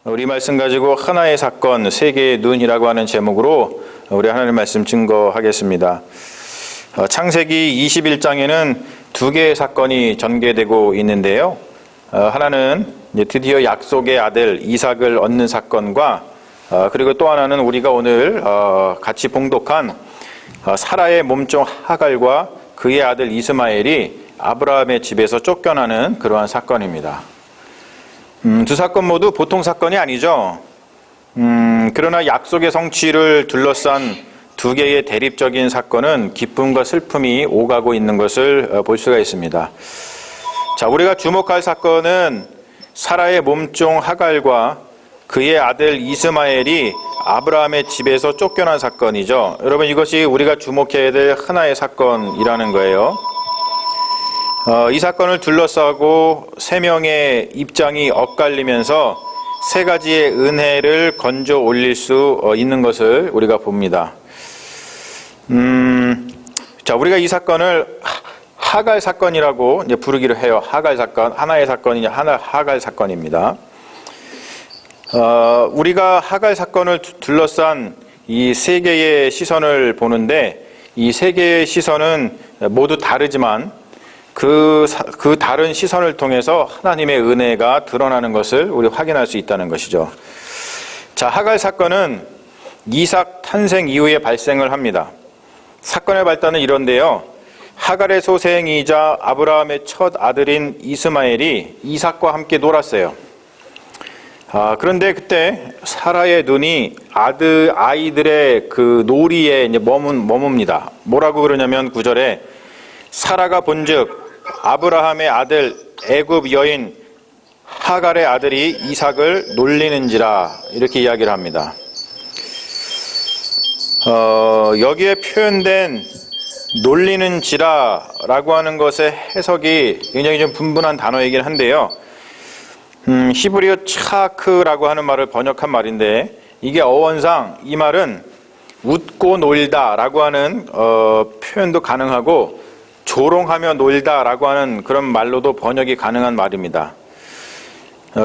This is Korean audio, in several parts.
우리 말씀 가지고 하나의 사건, 세 개의 눈이라고 하는 제목으로 우리 하나님 말씀 증거하겠습니다. 창세기 21장에는 두 개의 사건이 전개되고 있는데요. 하나는 드디어 약속의 아들 이삭을 얻는 사건과 그리고 또 하나는 우리가 오늘 같이 봉독한 사라의 몸종 하갈과 그의 아들 이스마엘이 아브라함의 집에서 쫓겨나는 그러한 사건입니다. 두 사건 모두 보통 사건이 아니죠. 그러나 약속의 성취를 둘러싼 두 개의 대립적인 사건은 기쁨과 슬픔이 오가고 있는 것을 볼 수가 있습니다. 자, 우리가 주목할 사건은 사라의 몸종 하갈과 그의 아들 이스마엘이 아브라함의 집에서 쫓겨난 사건이죠. 여러분, 이것이 우리가 주목해야 될 하나의 사건이라는 거예요. 이 사건을 둘러싸고 세 명의 입장이 엇갈리면서 세 가지의 은혜를 건져 올릴 수 있는 것을 우리가 봅니다. 자, 우리가 이 사건을 하갈 사건이라고 이제 부르기로 해요. 하갈 사건, 하나의 사건이 하갈 사건입니다. 우리가 하갈 사건을 둘러싼 이 세 개의 시선을 보는데 이 세 개의 시선은 모두 다르지만 그 다른 시선을 통해서 하나님의 은혜가 드러나는 것을 우리 확인할 수 있다는 것이죠. 자, 하갈 사건은 이삭 탄생 이후에 발생을 합니다. 사건의 발단은 이런데요. 하갈의 소생이자 아브라함의 첫 아들인 이스마엘이 이삭과 함께 놀았어요. 그런데 그때 사라의 눈이 아이들의 그 놀이에 이제 머뭅니다. 뭐라고 그러냐면 9절에 사라가 본즉 아브라함의 아들 애굽 여인 하갈의 아들이 이삭을 놀리는지라 이렇게 이야기를 합니다. 여기에 표현된 놀리는지라라고 하는 것의 해석이 굉장히 좀 분분한 단어이긴 한데요. 히브리어 차크라고 하는 말을 번역한 말인데 이게 어원상 이 말은 웃고 놀다라고 하는 표현도 가능하고 조롱하며 놀다라고 하는 그런 말로도 번역이 가능한 말입니다.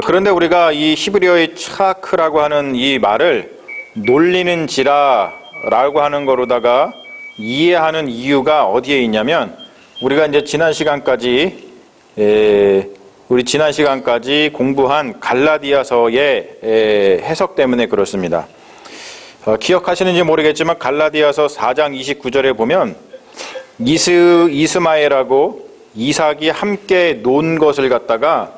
그런데 우리가 이 히브리어의 차크라고 하는 이 말을 놀리는지라라고 하는 거로다가 이해하는 이유가 어디에 있냐면 우리가 이제 지난 시간까지 공부한 갈라디아서의 해석 때문에 그렇습니다. 기억하시는지 모르겠지만 갈라디아서 4장 29절에 보면 이스마엘하고 이삭이 함께 논 것을 갖다가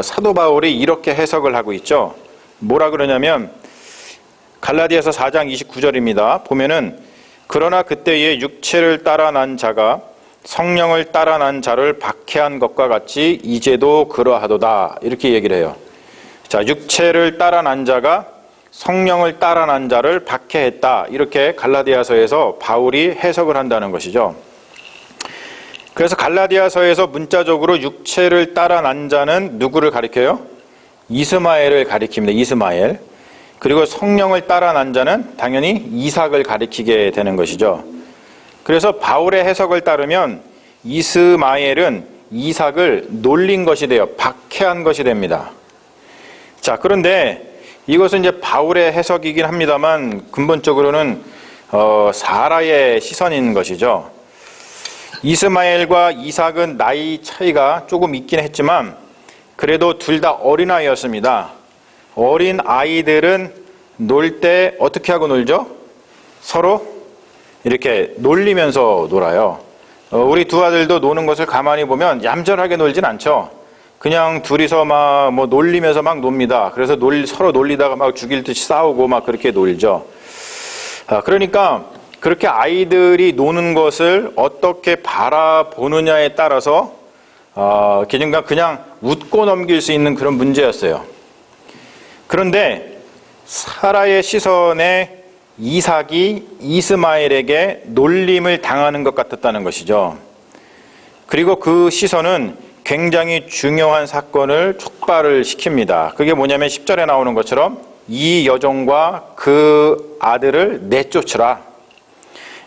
사도 바울이 이렇게 해석을 하고 있죠. 뭐라 그러냐면 갈라디아서 4장 29절입니다. 보면은 그러나 그때의 육체를 따라 난 자가 성령을 따라 난 자를 박해한 것과 같이 이제도 그러하도다 이렇게 얘기를 해요. 자, 육체를 따라 난 자가 성령을 따라 난 자를 박해했다 이렇게 갈라디아서에서 바울이 해석을 한다는 것이죠. 그래서 갈라디아서에서 문자적으로 육체를 따라 난 자는 누구를 가리켜요? 이스마엘을 가리킵니다. 이스마엘. 그리고 성령을 따라 난 자는 당연히 이삭을 가리키게 되는 것이죠. 그래서 바울의 해석을 따르면 이스마엘은 이삭을 놀린 것이 돼요. 박해한 것이 됩니다. 자, 그런데 이것은 이제 바울의 해석이긴 합니다만 근본적으로는 사라의 시선인 것이죠. 이스마엘과 이삭은 나이 차이가 조금 있긴 했지만 그래도 둘 다 어린아이였습니다. 어린 아이들은 놀 때 어떻게 하고 놀죠? 서로 이렇게 놀리면서 놀아요. 우리 두 아들도 노는 것을 가만히 보면 얌전하게 놀진 않죠. 그냥 둘이서 막 뭐 놀리면서 막 놉니다. 그래서 서로 놀리다가 막 죽일 듯이 싸우고 막 그렇게 놀죠. 그러니까 그렇게 아이들이 노는 것을 어떻게 바라보느냐에 따라서 그냥 웃고 넘길 수 있는 그런 문제였어요. 그런데 사라의 시선에 이삭이 이스마엘에게 놀림을 당하는 것 같았다는 것이죠. 그리고 그 시선은 굉장히 중요한 사건을 촉발을 시킵니다. 그게 뭐냐면 10절에 나오는 것처럼 이 여종과 그 아들을 내쫓으라.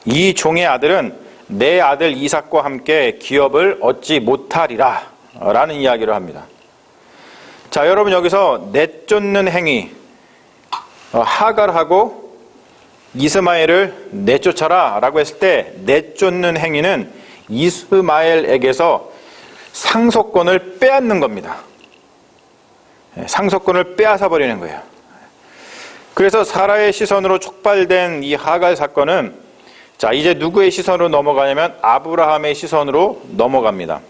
이 종의 아들은 내 아들 이삭과 함께 기업을 얻지 못하리라 라는 이야기를 합니다. 자, 여러분 여기서 내쫓는 행위, 하갈하고 이스마엘을 내쫓아라 라고 했을 때 내쫓는 행위는 이스마엘에게서 상속권을 빼앗는 겁니다. 상속권을 빼앗아 버리는 거예요. 그래서 사라의 시선으로 촉발된 이 하갈 사건은 자, 이제 누구의 시선으로 넘어가냐면 아브라함의 시선으로 넘어갑니다.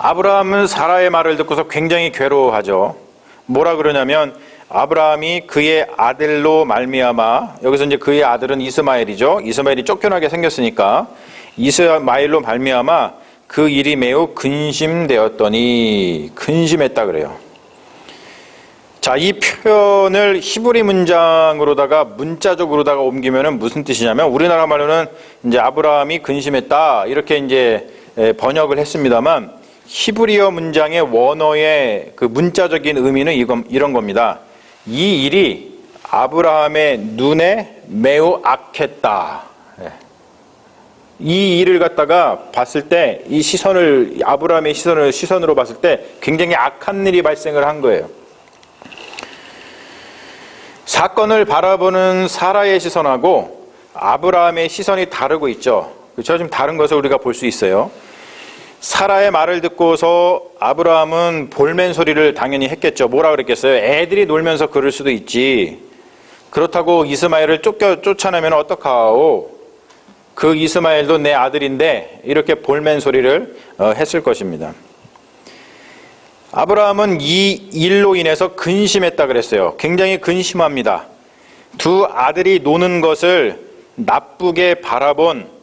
아브라함은 사라의 말을 듣고서 굉장히 괴로워하죠. 뭐라 그러냐면 아브라함이 그의 아들로 말미암아, 여기서 이제 그의 아들은 이스마엘이죠. 이스마엘이 쫓겨나게 생겼으니까 이스마엘로 말미암아 그 일이 매우 근심되었더니, 근심했다 그래요. 자, 이 표현을 히브리 문장으로다가 문자적으로다가 옮기면은 무슨 뜻이냐면, 우리나라 말로는 이제 아브라함이 근심했다 이렇게 이제 번역을 했습니다만, 히브리어 문장의 원어의 그 문자적인 의미는 이런 겁니다. 이 일이 아브라함의 눈에 매우 악했다. 이 일을 갖다가 봤을 때, 이 시선을, 아브라함의 시선으로 봤을 때 굉장히 악한 일이 발생을 한 거예요. 사건을 바라보는 사라의 시선하고 아브라함의 시선이 다르고 있죠. 그렇죠? 좀 다른 것을 우리가 볼 수 있어요. 사라의 말을 듣고서 아브라함은 볼멘 소리를 당연히 했겠죠. 뭐라 그랬겠어요? 애들이 놀면서 그럴 수도 있지. 그렇다고 이스마엘을 쫓아내면 어떡하오? 그 이스마엘도 내 아들인데, 이렇게 볼멘 소리를 했을 것입니다. 아브라함은 이 일로 인해서 근심했다 그랬어요. 굉장히 근심합니다. 두 아들이 노는 것을 나쁘게 바라본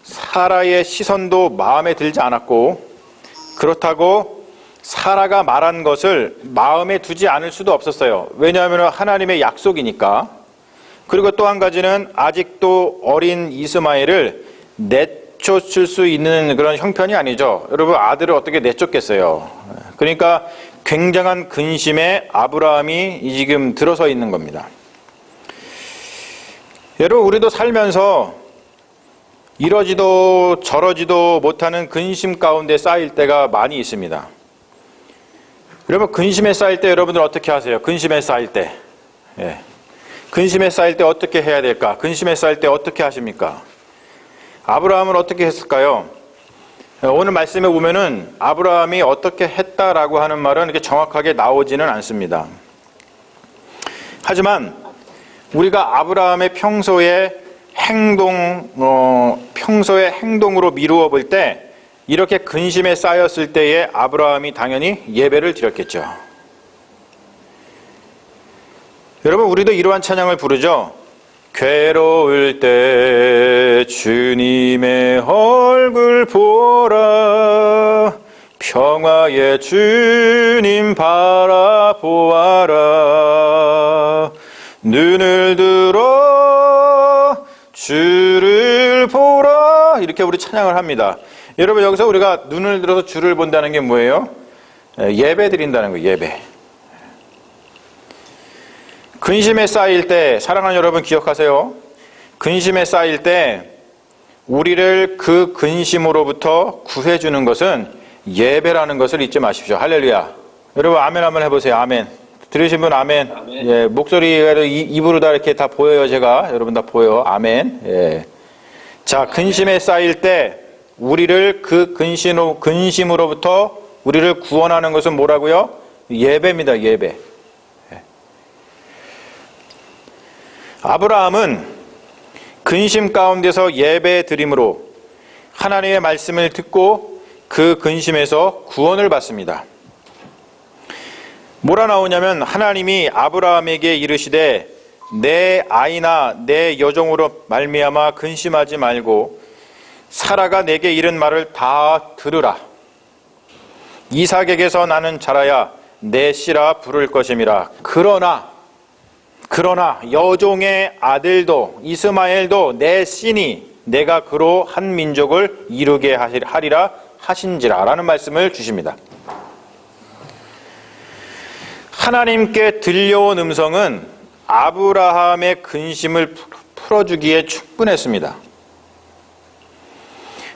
사라의 시선도 마음에 들지 않았고, 그렇다고 사라가 말한 것을 마음에 두지 않을 수도 없었어요. 왜냐하면 하나님의 약속이니까. 그리고 또 한 가지는 아직도 어린 이스마엘을 내쫓을 수 있는 그런 형편이 아니죠. 여러분, 아들을 어떻게 내쫓겠어요? 그러니까 굉장한 근심에 아브라함이 지금 들어서 있는 겁니다. 여러분, 우리도 살면서 이러지도 저러지도 못하는 근심 가운데 쌓일 때가 많이 있습니다. 여러분, 근심에 쌓일 때 여러분들 어떻게 하세요? 근심에 쌓일 때. 근심에 쌓일 때 어떻게 해야 될까? 근심에 쌓일 때 어떻게 하십니까? 아브라함은 어떻게 했을까요? 오늘 말씀에 보면은 아브라함이 어떻게 했다라고 하는 말은 이렇게 정확하게 나오지는 않습니다. 하지만 우리가 아브라함의 평소의 행동으로 미루어 볼 때, 이렇게 근심에 쌓였을 때에 아브라함이 당연히 예배를 드렸겠죠. 여러분, 우리도 이러한 찬양을 부르죠. 괴로울 때 주님의 얼굴 보라, 평화의 주님 바라보아라, 눈을 들어 주를 보라, 이렇게 우리 찬양을 합니다. 여러분, 여기서 우리가 눈을 들어서 주를 본다는 게 뭐예요? 예배 드린다는 거예요. 예배. 근심에 쌓일 때, 사랑하는 여러분 기억하세요. 근심에 쌓일 때 우리를 그 근심으로부터 구해주는 것은 예배라는 것을 잊지 마십시오. 할렐루야. 여러분, 아멘 한번 해보세요. 아멘. 들으신 분 아멘. 아멘. 예, 목소리가 입으로 다 이렇게 다 보여요. 제가 여러분 다 보여. 아멘. 예. 자, 근심에 쌓일 때 우리를 그 근심으로부터 우리를 구원하는 것은 뭐라고요? 예배입니다. 예배. 아브라함은 근심 가운데서 예배 드림으로 하나님의 말씀을 듣고 그 근심에서 구원을 받습니다. 뭐라 나오냐면, 하나님이 아브라함에게 이르시되 내 아이나 내 여종으로 말미암아 근심하지 말고 사라가 내게 이른 말을 다 들으라. 이삭에게서 나는 자라야 내 씨라 부를 것임이라. 그러나 여종의 아들도 이스마엘도 내 씨니 내가 그로 한 민족을 이루게 하리라 하신지라 라는 말씀을 주십니다. 하나님께 들려온 음성은 아브라함의 근심을 풀어주기에 충분했습니다.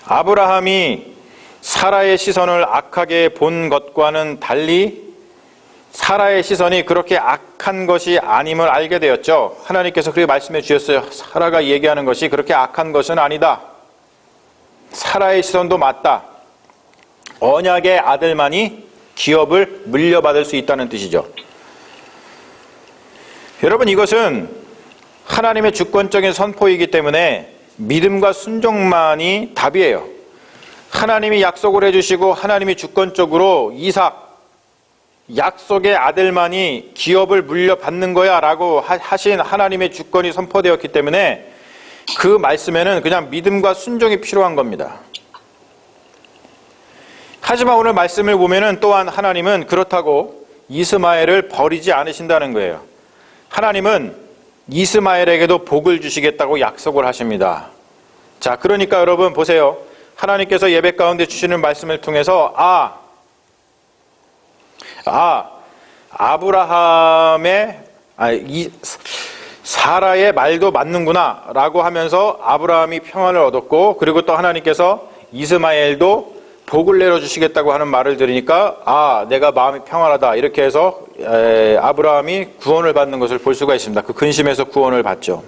아브라함이 사라의 시선을 악하게 본 것과는 달리 사라의 시선이 그렇게 악한 것이 아님을 알게 되었죠. 하나님께서 그렇게 말씀해 주셨어요. 사라가 얘기하는 것이 그렇게 악한 것은 아니다. 사라의 시선도 맞다. 언약의 아들만이 기업을 물려받을 수 있다는 뜻이죠. 여러분, 이것은 하나님의 주권적인 선포이기 때문에 믿음과 순종만이 답이에요. 하나님이 약속을 해주시고 하나님이 주권적으로 이삭, 약속의 아들만이 기업을 물려받는 거야 라고 하신 하나님의 주권이 선포되었기 때문에 그 말씀에는 그냥 믿음과 순종이 필요한 겁니다. 하지만 오늘 말씀을 보면은 또한 하나님은 그렇다고 이스마엘을 버리지 않으신다는 거예요. 하나님은 이스마엘에게도 복을 주시겠다고 약속을 하십니다. 자, 그러니까 여러분 보세요. 하나님께서 예배 가운데 주시는 말씀을 통해서 아브라함의 사라의 말도 맞는구나 라고 하면서 아브라함이 평안을 얻었고, 그리고 또 하나님께서 이스마엘도 복을 내려주시겠다고 하는 말을 들으니까 내가 마음이 평안하다 이렇게 해서 아브라함이 구원을 받는 것을 볼 수가 있습니다. 그 근심에서 구원을 받죠.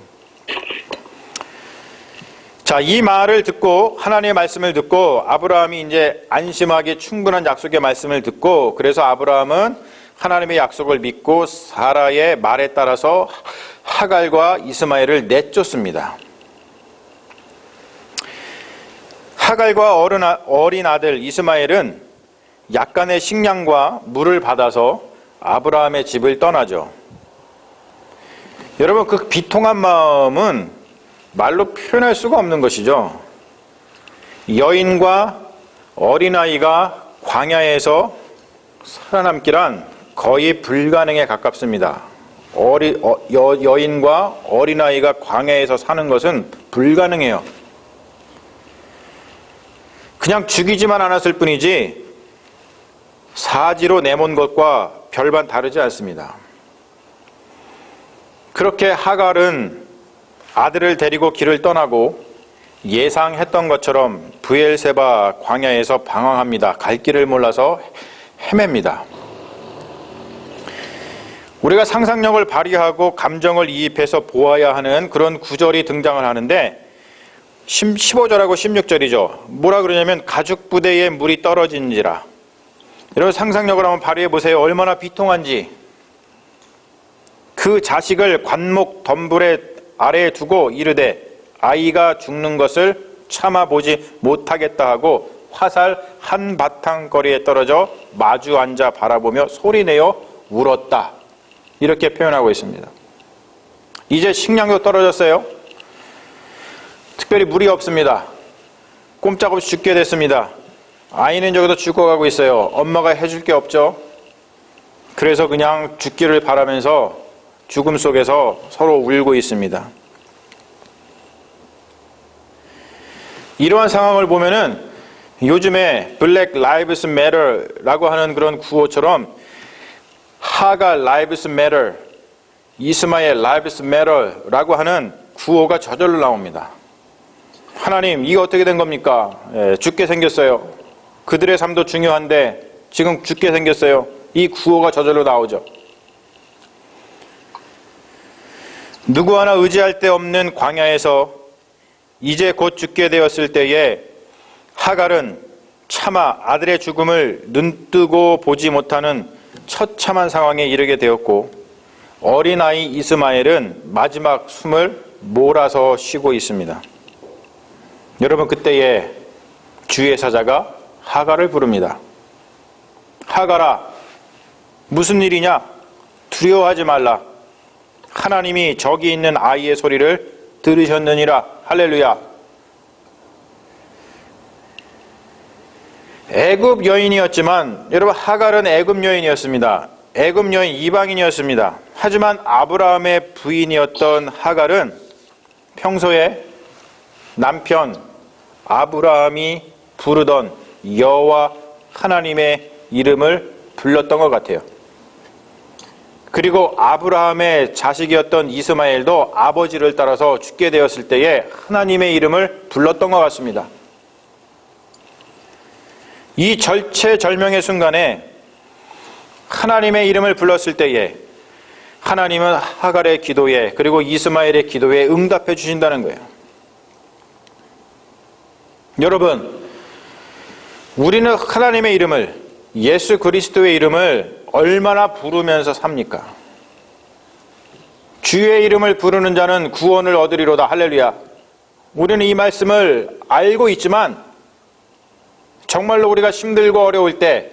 자, 이 말을 듣고 하나님의 말씀을 듣고 아브라함이 이제 안심하기 충분한 약속의 말씀을 듣고, 그래서 아브라함은 하나님의 약속을 믿고 사라의 말에 따라서 하갈과 이스마엘을 내쫓습니다. 하갈과 어린 아들 이스마엘은 약간의 식량과 물을 받아서 아브라함의 집을 떠나죠. 여러분, 그 비통한 마음은 말로 표현할 수가 없는 것이죠. 여인과 어린아이가 광야에서 살아남기란 거의 불가능에 가깝습니다. 여인과 어린아이가 광야에서 사는 것은 불가능해요. 그냥 죽이지만 않았을 뿐이지 사지로 내몬 것과 별반 다르지 않습니다. 그렇게 하갈은 아들을 데리고 길을 떠나고 예상했던 것처럼 브엘세바 광야에서 방황합니다. 갈 길을 몰라서 헤맵니다. 우리가 상상력을 발휘하고 감정을 이입해서 보아야 하는 그런 구절이 등장을 하는데 15절하고 16절이죠. 뭐라 그러냐면 가죽 부대에 물이 떨어진지라. 여러분, 상상력을 한번 발휘해 보세요. 얼마나 비통한지. 그 자식을 관목 덤불에 아래에 두고 이르되 아이가 죽는 것을 참아보지 못하겠다 하고 화살 한 바탕 거리에 떨어져 마주 앉아 바라보며 소리내어 울었다. 이렇게 표현하고 있습니다. 이제 식량도 떨어졌어요. 특별히 물이 없습니다. 꼼짝없이 죽게 됐습니다. 아이는 저기서 죽어가고 있어요. 엄마가 해줄 게 없죠. 그래서 그냥 죽기를 바라면서 죽음 속에서 서로 울고 있습니다. 이러한 상황을 보면은 요즘에 Black Lives Matter라고 하는 그런 구호처럼 하갈 Lives Matter, 이스마엘 Lives Matter라고 하는 구호가 저절로 나옵니다. 하나님, 이게 어떻게 된 겁니까? 죽게 생겼어요. 그들의 삶도 중요한데 지금 죽게 생겼어요. 이 구호가 저절로 나오죠. 누구 하나 의지할 데 없는 광야에서 이제 곧 죽게 되었을 때에 하갈은 차마 아들의 죽음을 눈뜨고 보지 못하는 처참한 상황에 이르게 되었고, 어린아이 이스마엘은 마지막 숨을 몰아서 쉬고 있습니다. 여러분, 그때에 주의 사자가 하갈을 부릅니다. 하갈아, 무슨 일이냐? 두려워하지 말라. 하나님이 저기 있는 아이의 소리를 들으셨느니라. 할렐루야. 애굽 여인이었지만, 여러분, 하갈은 애굽 여인이었습니다. 애굽 여인, 이방인이었습니다. 하지만 아브라함의 부인이었던 하갈은 평소에 남편 아브라함이 부르던 여호와 하나님의 이름을 불렀던 것 같아요. 그리고 아브라함의 자식이었던 이스마엘도 아버지를 따라서 죽게 되었을 때에 하나님의 이름을 불렀던 것 같습니다. 이 절체절명의 순간에 하나님의 이름을 불렀을 때에 하나님은 하갈의 기도에 그리고 이스마엘의 기도에 응답해 주신다는 거예요. 여러분, 우리는 하나님의 이름을, 예수 그리스도의 이름을 얼마나 부르면서 삽니까? 주의 이름을 부르는 자는 구원을 얻으리로다. 할렐루야. 우리는 이 말씀을 알고 있지만 정말로 우리가 힘들고 어려울 때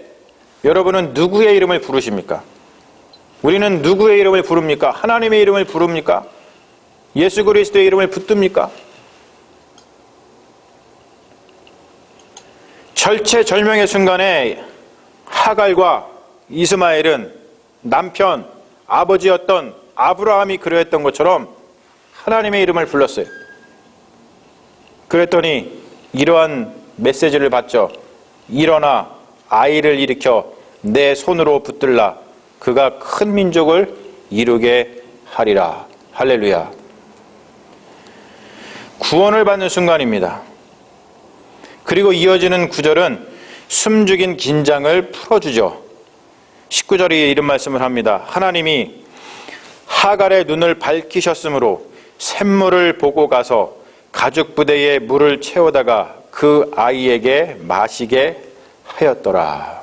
여러분은 누구의 이름을 부르십니까? 우리는 누구의 이름을 부릅니까? 하나님의 이름을 부릅니까? 예수 그리스도의 이름을 붙듭니까? 절체절명의 순간에 하갈과 이스마엘은 남편, 아버지였던 아브라함이 그러했던 것처럼 하나님의 이름을 불렀어요. 그랬더니 이러한 메시지를 받죠. 일어나 아이를 일으켜 내 손으로 붙들라. 그가 큰 민족을 이루게 하리라. 할렐루야. 구원을 받는 순간입니다. 그리고 이어지는 구절은 숨죽인 긴장을 풀어주죠. 19절에 이런 말씀을 합니다. 하나님이 하갈의 눈을 밝히셨으므로 샘물을 보고 가서 가죽 부대에 물을 채우다가 그 아이에게 마시게 하였더라.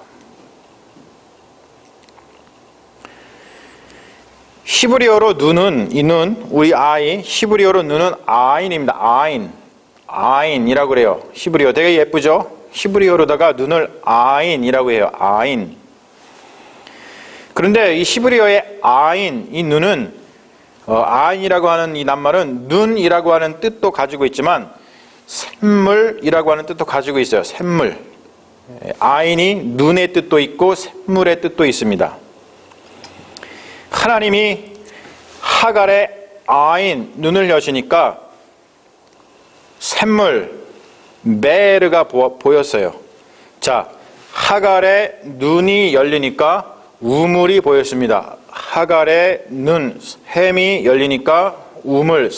히브리어로 눈은, 이 눈, 우리 아이, 히브리어로 눈은 아인입니다. 아인이라고 그래요. 히브리어 되게 예쁘죠? 히브리어로다가 눈을 아인이라고 해요. 아인. 그런데 이 히브리어의 아인, 이 눈은 아인이라고 하는 이 낱말은 눈이라고 하는 뜻도 가지고 있지만 샘물이라고 하는 뜻도 가지고 있어요. 샘물. 아인이 눈의 뜻도 있고 샘물의 뜻도 있습니다. 하나님이 하갈의 아인, 눈을 여시니까 샘물, 메르가 보였어요. 자, 하갈의 눈이 열리니까 우물이 보였습니다. 하갈의 눈, 샘이 열리니까 우물,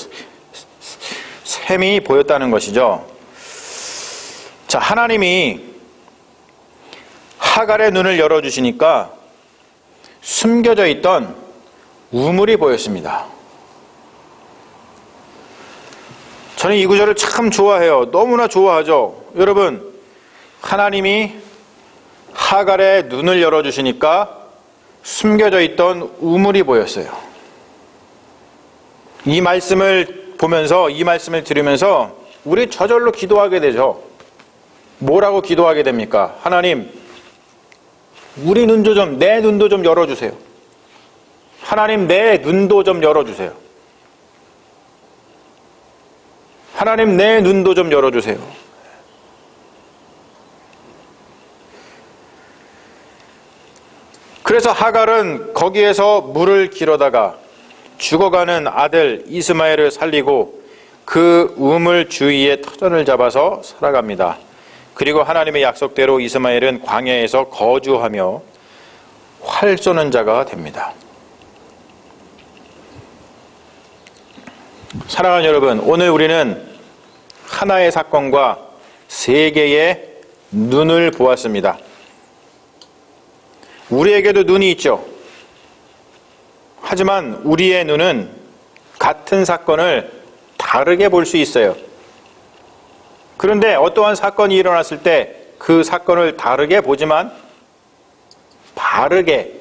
샘이 보였다는 것이죠. 자, 하나님이 하갈의 눈을 열어주시니까 숨겨져 있던 우물이 보였습니다. 저는 이 구절을 참 좋아해요. 너무나 좋아하죠. 여러분, 하나님이 하갈의 눈을 열어주시니까 숨겨져 있던 우물이 보였어요. 이 말씀을 보면서, 이 말씀을 들으면서 우리 저절로 기도하게 되죠. 뭐라고 기도하게 됩니까? 하나님, 우리 눈도 좀, 내 눈도 좀 열어주세요. 하나님, 내 눈도 좀 열어주세요. 하나님, 내 눈도 좀 열어주세요. 그래서 하갈은 거기에서 물을 길어다가 죽어가는 아들 이스마엘을 살리고 그 우물 주위에 터전을 잡아서 살아갑니다. 그리고 하나님의 약속대로 이스마엘은 광야에서 거주하며 활 쏘는 자가 됩니다. 사랑하는 여러분, 오늘 우리는 하나의 사건과 세 개의 눈을 보았습니다. 우리에게도 눈이 있죠. 하지만 우리의 눈은 같은 사건을 다르게 볼 수 있어요. 그런데 어떠한 사건이 일어났을 때 그 사건을 다르게 보지만 바르게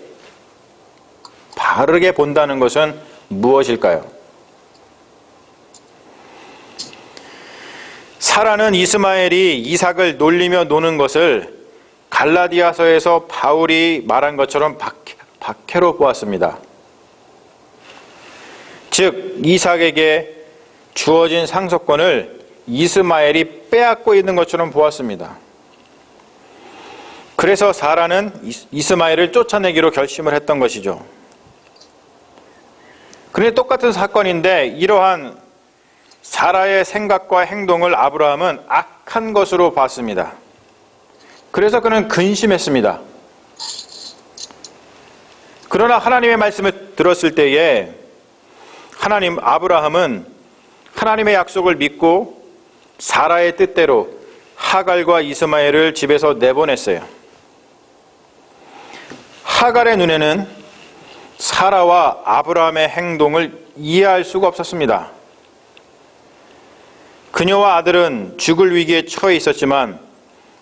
본다는 것은 무엇일까요? 사라는 이스마엘이 이삭을 놀리며 노는 것을 갈라디아서에서 바울이 말한 것처럼 박해로 보았습니다. 즉 이삭에게 주어진 상속권을 이스마엘이 빼앗고 있는 것처럼 보았습니다. 그래서 사라는 이스마엘을 쫓아내기로 결심을 했던 것이죠. 그런데 똑같은 사건인데 이러한 사라의 생각과 행동을 아브라함은 악한 것으로 봤습니다. 그래서 그는 근심했습니다. 그러나 하나님의 말씀을 들었을 때에 아브라함은 하나님의 약속을 믿고 사라의 뜻대로 하갈과 이스마엘을 집에서 내보냈어요. 하갈의 눈에는 사라와 아브라함의 행동을 이해할 수가 없었습니다. 그녀와 아들은 죽을 위기에 처해 있었지만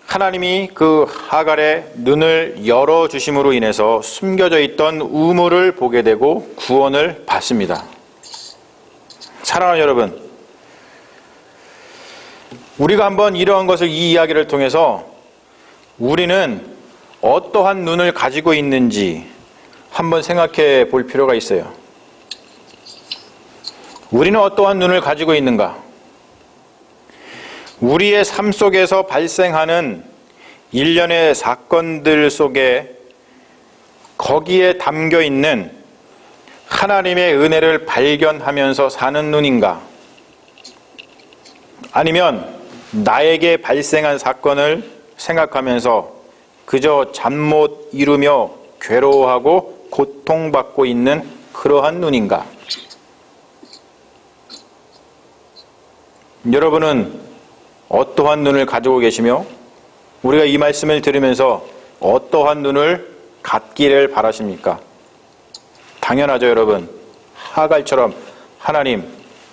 하나님이 그 하갈의 눈을 열어주심으로 인해서 숨겨져 있던 우물을 보게 되고 구원을 받습니다. 사랑하는 여러분, 우리가 한번 이러한 것을, 이 이야기를 통해서 우리는 어떠한 눈을 가지고 있는지 한번 생각해 볼 필요가 있어요. 우리는 어떠한 눈을 가지고 있는가? 우리의 삶 속에서 발생하는 일련의 사건들 속에 거기에 담겨 있는 하나님의 은혜를 발견하면서 사는 눈인가? 아니면 나에게 발생한 사건을 생각하면서 그저 잠 못 이루며 괴로워하고 고통받고 있는 그러한 눈인가? 여러분은 어떠한 눈을 가지고 계시며 우리가 이 말씀을 들으면서 어떠한 눈을 갖기를 바라십니까? 당연하죠, 여러분. 하갈처럼 하나님,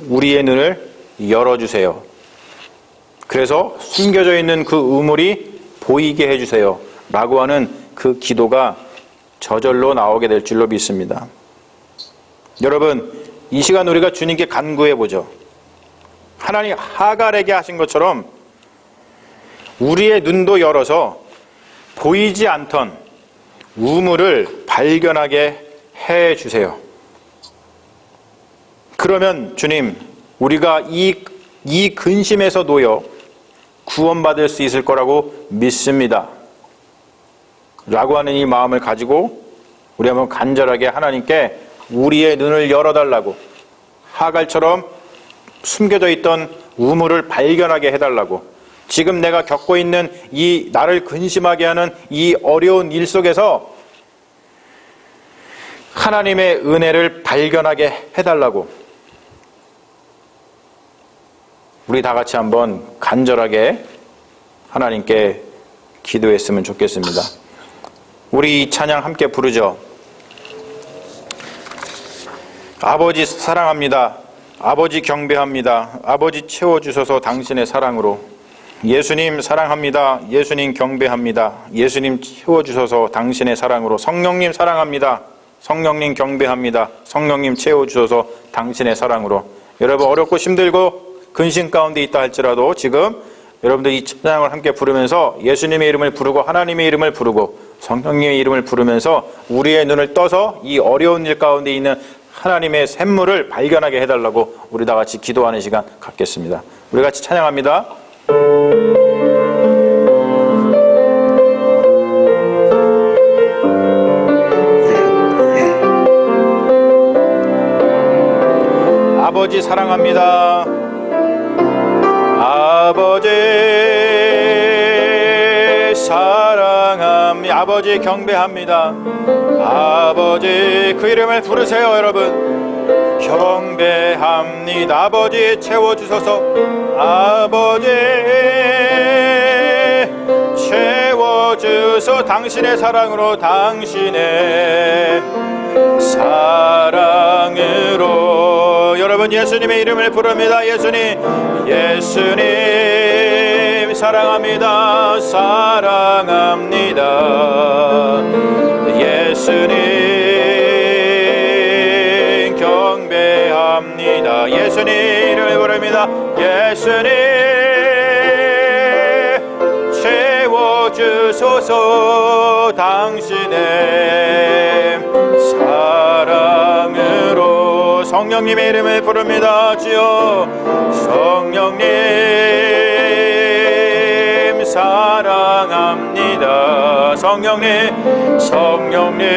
우리의 눈을 열어주세요. 그래서 숨겨져 있는 그 우물이 보이게 해주세요. 라고 하는 그 기도가 저절로 나오게 될 줄로 믿습니다. 여러분, 이 시간 우리가 주님께 간구해 보죠. 하나님 하갈에게 하신 것처럼 우리의 눈도 열어서 보이지 않던 우물을 발견하게 해 주세요. 그러면 주님, 우리가 이 근심에서 놓여 구원받을 수 있을 거라고 믿습니다. 라고 하는 이 마음을 가지고 우리 한번 간절하게 하나님께 우리의 눈을 열어달라고, 하갈처럼 숨겨져 있던 우물을 발견하게 해달라고, 지금 내가 겪고 있는 이 나를 근심하게 하는 이 어려운 일 속에서 하나님의 은혜를 발견하게 해달라고 우리 다 같이 한번 간절하게 하나님께 기도했으면 좋겠습니다. 우리 이 찬양 함께 부르죠. 아버지 사랑합니다. 아버지 경배합니다. 아버지 채워주셔서 당신의 사랑으로. 예수님 사랑합니다. 예수님 경배합니다. 예수님 채워주셔서 당신의 사랑으로. 성령님 사랑합니다. 성령님 경배합니다. 성령님 채워주셔서 당신의 사랑으로. 여러분, 어렵고 힘들고 근심 가운데 있다 할지라도 지금 여러분들 이 찬양을 함께 부르면서 예수님의 이름을 부르고 하나님의 이름을 부르고 성령님의 이름을 부르면서 우리의 눈을 떠서 이 어려운 일 가운데 있는 하나님의 샘물을 발견하게 해달라고 우리 다 같이 기도하는 시간 갖겠습니다. 우리 같이 찬양합니다. 아버지 사랑합니다. 아버지 사랑합니다. 아버지 경배합니다. 아버지 그 이름을 부르세요. 여러분, 경배합니다. 아버지 채워주소서. 아버지 채워주소. 당신의 사랑으로, 당신의 사랑으로. 여러분, 예수님의 이름을 부릅니다. 예수님, 예수님 사랑합니다. 사랑합니다. 예수님 경배합니다. 예수님 이름을 부릅니다. 예수님 채워주소서. 당신의 사랑으로. 성령님의 이름을 부릅니다. 주여, 성령님 사랑합니다. 성령님, 성령님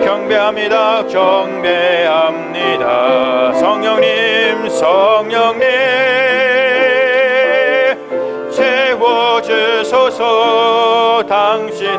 경배합니다. 경배합니다. 성령님, 성령님 채워주소서. 당신의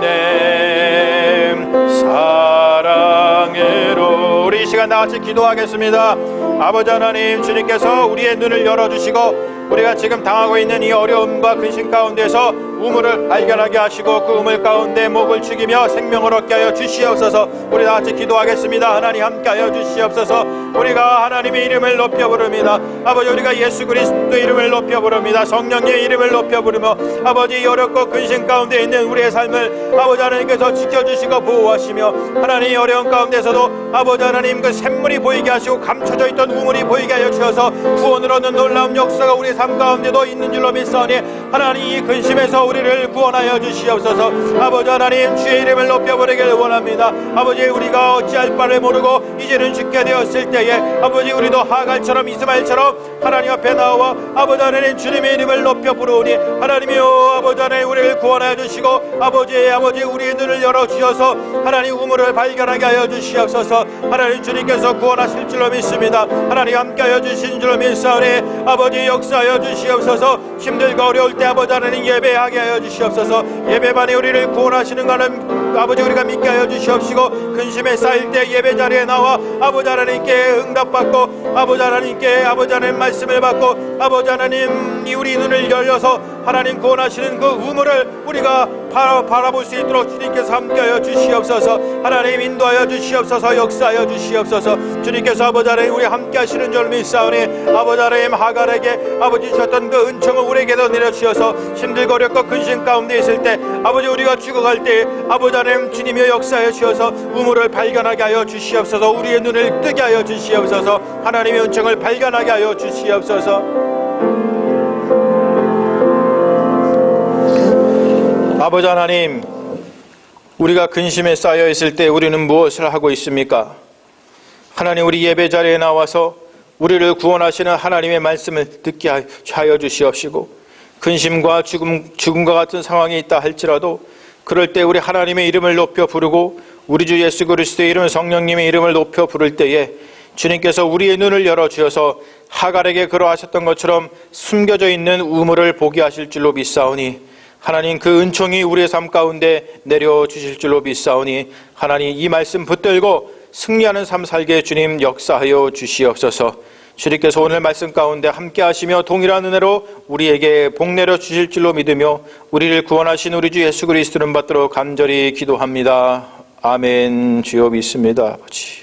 사랑으로. 우리 이 시간 다 같이 기도하겠습니다. 아버지 하나님, 주님께서 우리의 눈을 열어주시고 우리가 지금 당하고 있는 이 어려움과 근심 가운데서 우물을 발견하게 하시고 그 우물 가운데 목을 죽이며 생명을 얻게 하여 주시옵소서. 우리 다 같이 기도하겠습니다. 하나님 함께하여 주시옵소서. 우리가 하나님의 이름을 높여 부릅니다. 아버지, 우리가 예수 그리스도의 이름을 높여 부릅니다. 성령의 이름을 높여 부르며 아버지, 어렵고 근심 가운데 있는 우리의 삶을 아버지 하나님께서 지켜주시고 보호하시며 하나님 어려운 가운데서도 아버지 하나님 그 샘물이 보이게 하시고 감춰져 있던 우물이 보이게 하여 주셔서 구원을 얻는 놀라운 역사가 우리의 삶 가운데도 있는 줄로 믿사오니 하나님 이 근심에서 우리를 구원하여 주시옵소서. 아버지 하나님 주의 이름을 높여 부르기를 원합니다. 아버지, 우리가 어찌할 바를 모르고 이제는 죽게 되었을 때에 아버지, 우리도 하갈처럼 이스마엘처럼 하나님 앞에 나와 아버지 하나님 주님의 이름을 높여 부르오니 하나님이여 아버지 하나님 우리를 구원하여 주시고 아버지 우리의 눈을 열어주셔서 하나님 우물을 발견하게 하여 주시옵소서. 하나님 주님께서 구원하실 줄로 믿습니다. 하나님 함께하여 주신 줄로 믿사오니 아버지 역사하여 주시옵소서. 힘들고 어려울 때 아버지 하나님 예배하게 하여 주시옵소서. 예배만이 우리를 구원하시는 것은 아버지 우리가 믿게 하여 주시옵시고 근심에 쌓일 때 예배 자리에 나와 아버지 하나님께 응답받고 아버지 하나님께 아버지 하나님 말씀을 받고 아버지 하나님 우리 눈을 열려서 하나님 구원하시는 그 우물을 우리가 바라볼 수 있도록 주님께서 함께하여 주시옵소서. 하나님 인도하여 주시옵소서. 역사하여 주시옵소서. 주님께서 아버지 하나님 우리 함께하시는 줄 믿사오니 아버지 하나님 하갈에게 아버지 주셨던 그 은총을 우리에게도 내려주셔서 힘들고 어렵고 근심 가운데 있을 때 아버지 우리가 죽어갈 때 아버지 하나님 주님의 역사하여 주셔서 우물을 발견하게 하여 주시옵소서. 우리의 눈을 뜨게 하여 주시옵소서. 하나님의 은총을 발견하게 하여 주시옵소서. 아버지 하나님, 우리가 근심에 쌓여 있을 때 우리는 무엇을 하고 있습니까? 하나님, 우리 예배 자리에 나와서 우리를 구원하시는 하나님의 말씀을 듣게 하여 주시옵시고 근심과 죽음과 같은 상황이 있다 할지라도 그럴 때 우리 하나님의 이름을 높여 부르고 우리 주 예수 그리스도의 이름 성령님의 이름을 높여 부를 때에 주님께서 우리의 눈을 열어주셔서 하갈에게 그러하셨던 것처럼 숨겨져 있는 우물을 보게 하실 줄로 믿사오니 하나님 그 은총이 우리의 삶 가운데 내려주실 줄로 믿사오니 하나님 이 말씀 붙들고 승리하는 삶 살게 주님 역사하여 주시옵소서. 주님께서 오늘 말씀 가운데 함께 하시며 동일한 은혜로 우리에게 복 내려주실 줄로 믿으며 우리를 구원하신 우리 주 예수 그리스도를 받도록 간절히 기도합니다. 아멘. 주여 믿습니다. 아버지.